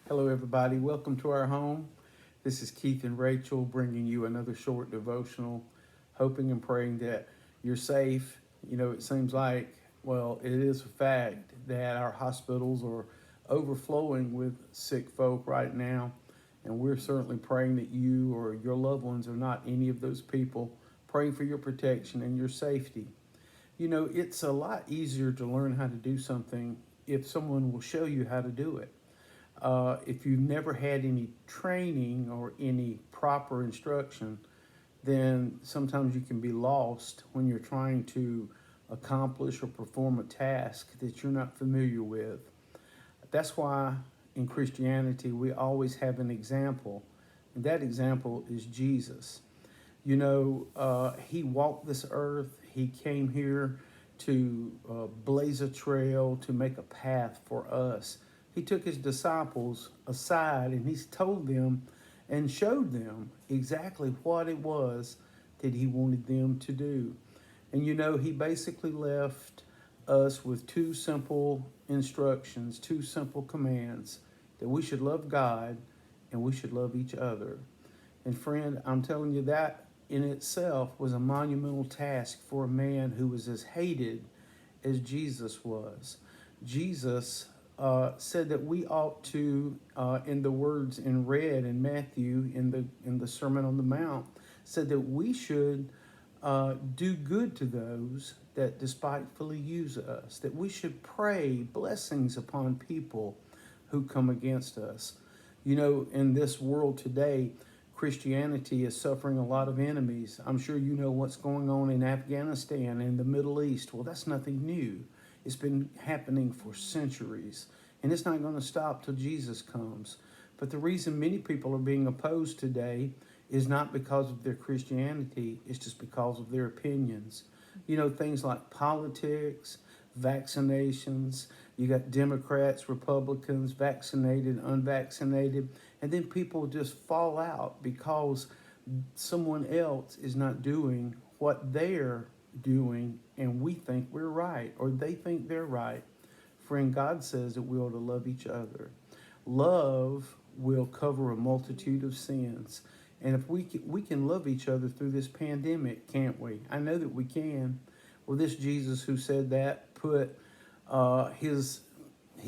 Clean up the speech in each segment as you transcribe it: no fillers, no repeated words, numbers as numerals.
Hello, everybody. Welcome to our home. This is Keith and Rachel bringing you another short devotional, hoping and praying that you're safe. It seems like, well, it is a fact that our hospitals are overflowing with sick folk right now. And we're certainly praying that you or your loved ones are not any of those people, praying for your protection and your safety. It's a lot easier to learn how to do something if someone will show you how to do it. If you've never had any training or any proper instruction, then sometimes you can be lost when you're trying to accomplish or perform a task that you're not familiar with. That's why in Christianity we always have an example, and that example is Jesus. He walked this earth, he came here to blaze a trail, to make a path for us. He took his disciples aside and he told them and showed them exactly what it was that he wanted them to do. And he basically left us with two simple instructions, two simple commands that we should love God and we should love each other. And friend, I'm telling you that in itself was a monumental task for a man who was as hated as Jesus was. Jesus said that we ought to, in the words in red in Matthew in the Sermon on the Mount, said that we should do good to those that despitefully use us, that we should pray blessings upon people who come against us. In this world today, Christianity is suffering a lot of enemies. I'm sure you know what's going on in Afghanistan and the Middle East. Well, that's nothing new. It's been happening for centuries, and it's not going to stop till Jesus comes. But the reason many people are being opposed today is not because of their Christianity, it's just because of their opinions. Things like politics, vaccinations, you got Democrats, Republicans, vaccinated, unvaccinated, and then people just fall out because someone else is not doing what they're doing, and we think we're right, or they think they're right. Friend, God says that we ought to love each other. Love will cover a multitude of sins. And if we can love each other through this pandemic, can't we? I know that we can. Well, this Jesus who said that put his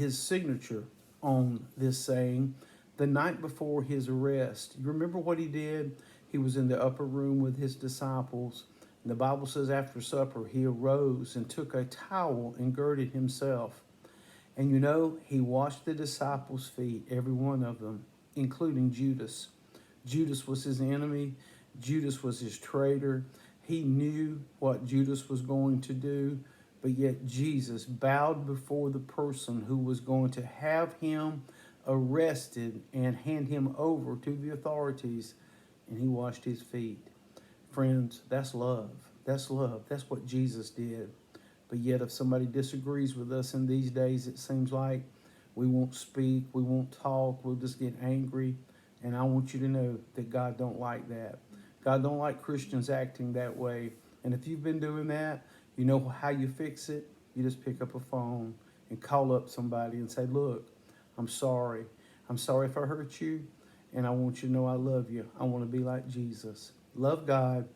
signature on this saying the night before his arrest. You remember what he did? He was in the upper room with his disciples. And the Bible says after supper, he arose and took a towel and girded himself. And he washed the disciples' feet, every one of them, including Judas. Judas was his enemy. Judas was his traitor. He knew what Judas was going to do, but yet Jesus bowed before the person who was going to have him arrested and hand him over to the authorities, and he washed his feet. Friends, that's love. That's love. That's what Jesus did. But yet if somebody disagrees with us in these days, it seems like we won't speak, we won't talk, we'll just get angry. And I want you to know that God don't like that. God don't like Christians acting that way. And if you've been doing that, you know how you fix it? You just pick up a phone and call up somebody and say, look, I'm sorry. I'm sorry if I hurt you, and I want you to know I love you. I want to be like Jesus. Love God,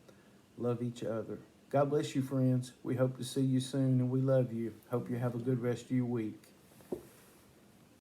love each other. God bless you, friends. We hope to see you soon, and we love you. Hope you have a good rest of your week.